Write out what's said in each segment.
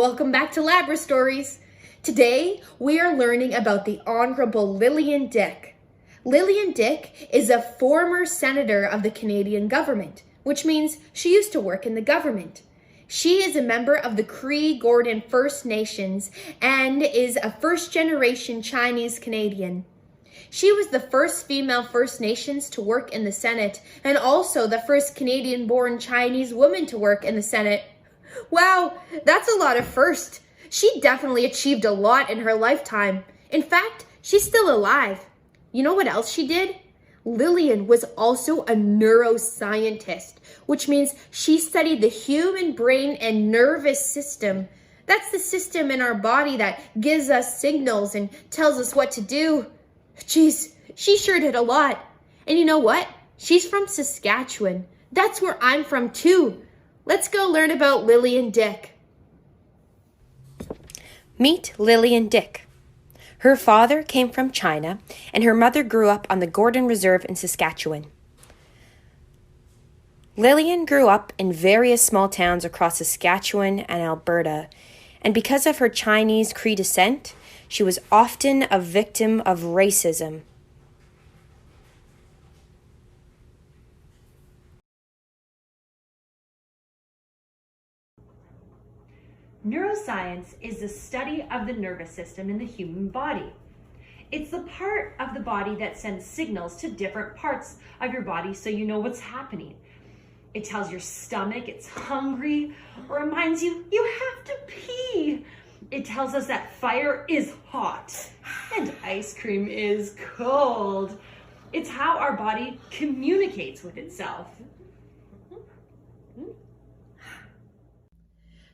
Welcome back to Labrastories. Today, we are learning about the Honorable Lillian Dyck. Lillian Dyck is a former senator of the Canadian government, which means she used to work in the government. She is a member of the Cree-Gordon First Nations and is a first-generation Chinese Canadian. She was the first female First Nations to work in the Senate and also the first Canadian-born Chinese woman to work in the Senate. Wow, that's a lot of firsts. She definitely achieved a lot in her lifetime. In fact, she's still alive. You know what else she did? Lillian was also a neuroscientist, which means she studied the human brain and nervous system. That's the system in our body that gives us signals and tells us what to do. Geez, she sure did a lot. And you know what? She's from Saskatchewan. That's where I'm from too. Let's go learn about Lillian Dyck. Meet Lillian Dyck. Her father came from China, and her mother grew up on the Gordon Reserve in Saskatchewan. Lillian grew up in various small towns across Saskatchewan and Alberta, and because of her Chinese Cree descent, she was often a victim of racism. Neuroscience is the study of the nervous system in the human body. It's the part of the body that sends signals to different parts of your body so you know what's happening. It tells your stomach it's hungry or reminds you you have to pee. It tells us that fire is hot and ice cream is cold. It's how our body communicates with itself.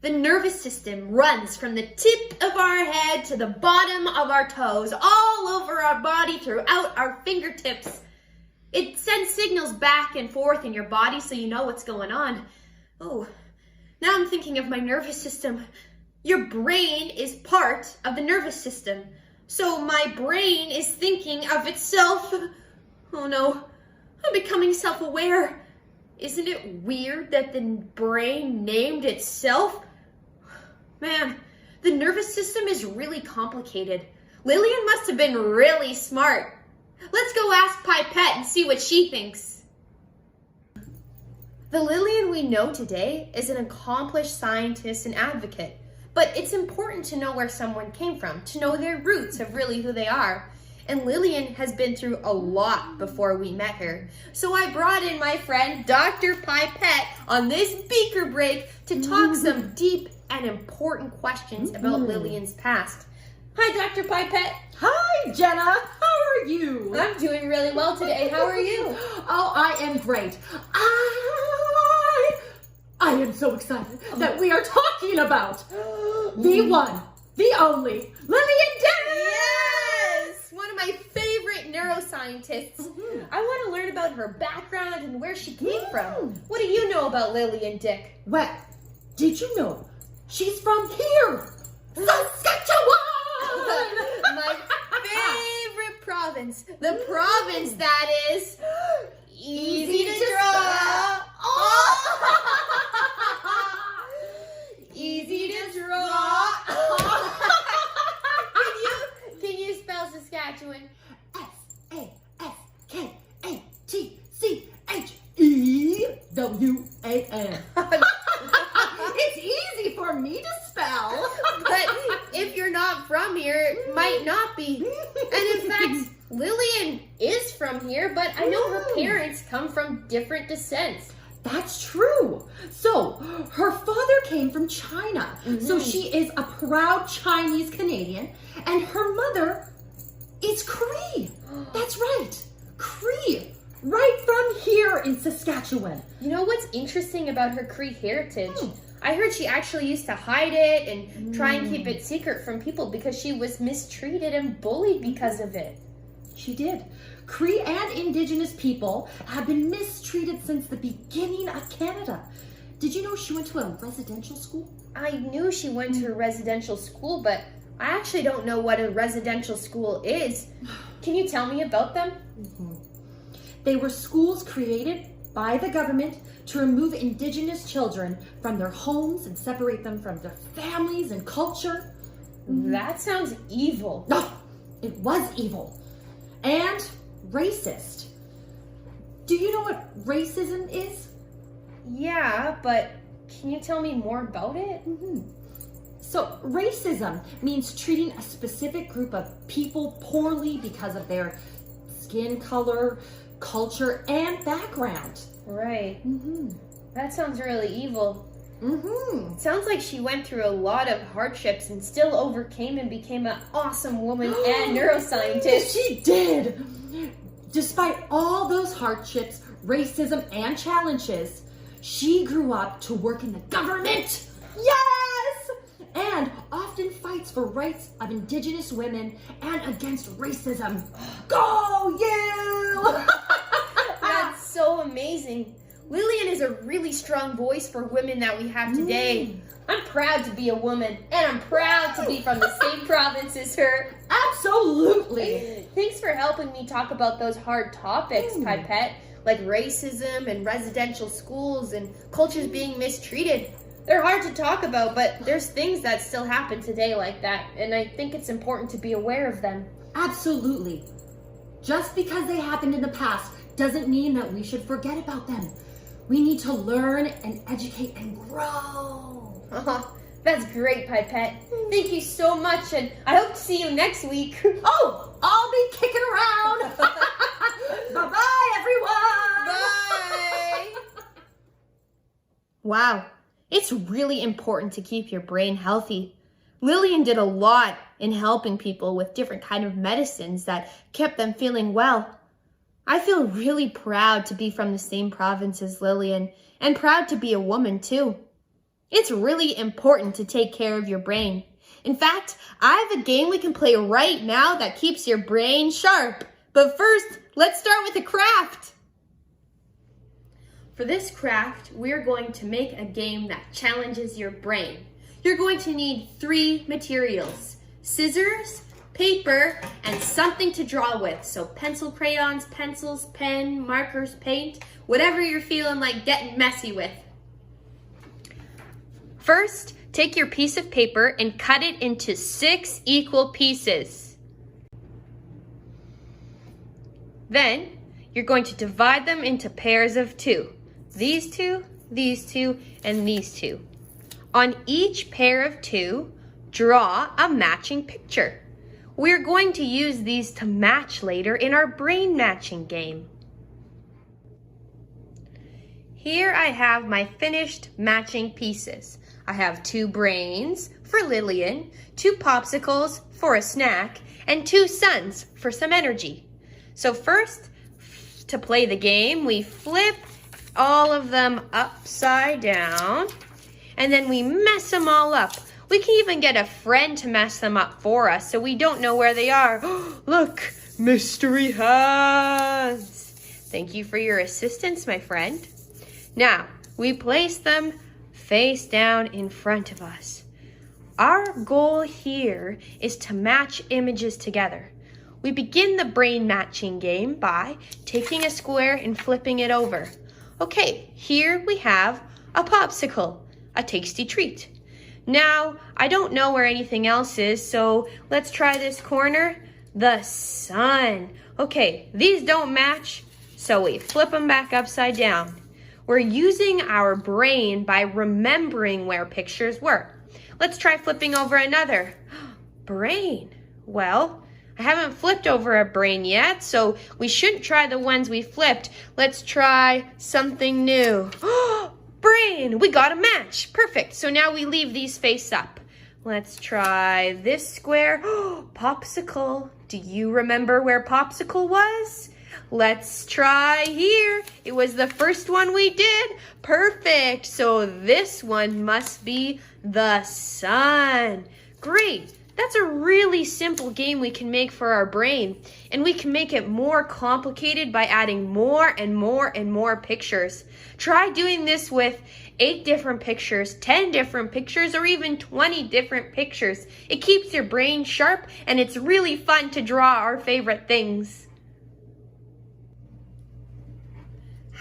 The nervous system runs from the tip of our head to the bottom of our toes, all over our body, throughout our fingertips. It sends signals back and forth in your body so you know what's going on. Oh, now I'm thinking of my nervous system. Your brain is part of the nervous system. So my brain is thinking of itself. Oh no, I'm becoming self-aware. Isn't it weird that the brain named itself? Man, the nervous system is really complicated. Lillian must have been really smart. Let's go ask Pipette and see what she thinks. The Lillian we know today is an accomplished scientist and advocate, but it's important to know where someone came from, to know their roots of really who they are. And Lillian has been through a lot before we met her. So I brought in my friend, Dr. Pipette, on this beaker break to talk some deep and important questions about Lillian's past. Hi, Dr. Pipette. Hi, Jenna. How are you? I'm doing really well today. How are you? Oh, I am great. I am so excited that we are talking about the one, the only, Lillian Dyck. Yes! One of my favorite neuroscientists. I want to learn about her background and where she came from. What do you know about Lillian Dyck? Well, did you know she's from here, Saskatchewan? My favorite province. The province that is easy to draw. Easy to draw. Can you spell Saskatchewan? Saskatchewan. It's easy for me to spell. But if you're not from here, it might not be. And in fact, Lillian is from here, but I know her parents come from different descents. That's true. So, her father came from China. So she is a proud Chinese Canadian, and her mother is Cree. That's right. Cree. Right from here in Saskatchewan. You know what's interesting about her Cree heritage? I heard she actually used to hide it and try and keep it secret from people because she was mistreated and bullied because of it. She did. Cree and Indigenous people have been mistreated since the beginning of Canada. Did you know she went to a residential school? I knew she went to a residential school, but I actually don't know what a residential school is. Can you tell me about them? They were schools created by the government to remove Indigenous children from their homes and separate them from their families and culture. That sounds evil. No, it was evil and racist. Do you know what racism is? Yeah, but can you tell me more about it? So racism means treating a specific group of people poorly because of their skin color, culture, and background. Right. That sounds really evil. Sounds like she went through a lot of hardships and still overcame and became an awesome woman and neuroscientist. She did! Despite all those hardships, racism, and challenges, she grew up to work in the government. Yes! And often fights for rights of Indigenous women and against racism. Go you! That's so amazing. Lillian is a really strong voice for women that we have today. I'm proud to be a woman, and I'm proud to be from the same province as her. Absolutely. Thanks for helping me talk about those hard topics, Pipette, like racism and residential schools and cultures being mistreated. They're hard to talk about, but there's things that still happen today like that, and I think it's important to be aware of them. Absolutely. Just because they happened in the past doesn't mean that we should forget about them. We need to learn and educate and grow. That's great, Pipette. Thank you so much, and I hope to see you next week. Oh, I'll be kicking around. Bye-bye, everyone. Bye. Wow, it's really important to keep your brain healthy. Lillian did a lot in helping people with different kind of medicines that kept them feeling well. I feel really proud to be from the same province as Lillian, and proud to be a woman too. It's really important to take care of your brain. In fact, I have a game we can play right now that keeps your brain sharp. But first, let's start with a craft. For this craft, we're going to make a game that challenges your brain. You're going to need 3 materials: scissors, paper, and something to draw with. So pencil, crayons, pencils, pen, markers, paint, whatever you're feeling like getting messy with. First, take your piece of paper and cut it into 6 equal pieces. Then, you're going to divide them into pairs of 2. These 2, and these 2. On each pair of 2, draw a matching picture. We're going to use these to match later in our brain matching game. Here I have my finished matching pieces. I have 2 brains for Lillian, 2 popsicles for a snack, and 2 suns for some energy. So first, to play the game, we flip all of them upside down, and then we mess them all up. We can even get a friend to mess them up for us so we don't know where they are. Look, mystery hands. Thank you for your assistance, my friend. Now, we place them face down in front of us. Our goal here is to match images together. We begin the brain matching game by taking a square and flipping it over. Okay, here we have a popsicle, a tasty treat. Now, I don't know where anything else is, so let's try this corner. The sun. Okay, these don't match, so we flip them back upside down. We're using our brain by remembering where pictures were. Let's try flipping over another. Brain. Well, I haven't flipped over a brain yet, so we shouldn't try the ones we flipped. Let's try something new. Brain, we got a match. Perfect. So now we leave these face up. Let's try this square. Popsicle. Do you remember where popsicle was? Let's try here. It was the first one we did. Perfect. So this one must be the sun. Great. That's a really simple game we can make for our brain. And we can make it more complicated by adding more and more and more pictures. Try doing this with 8 different pictures, 10 different pictures, or even 20 different pictures. It keeps your brain sharp, and it's really fun to draw our favorite things.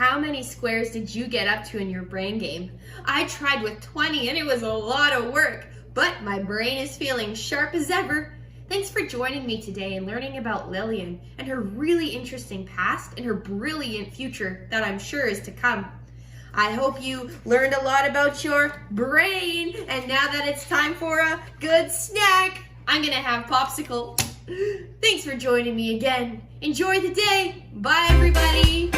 How many squares did you get up to in your brain game? I tried with 20 and it was a lot of work, but my brain is feeling sharp as ever. Thanks for joining me today and learning about Lillian and her really interesting past and her brilliant future that I'm sure is to come. I hope you learned a lot about your brain, and now that it's time for a good snack, I'm gonna have popsicle. Thanks for joining me again. Enjoy the day. Bye, everybody.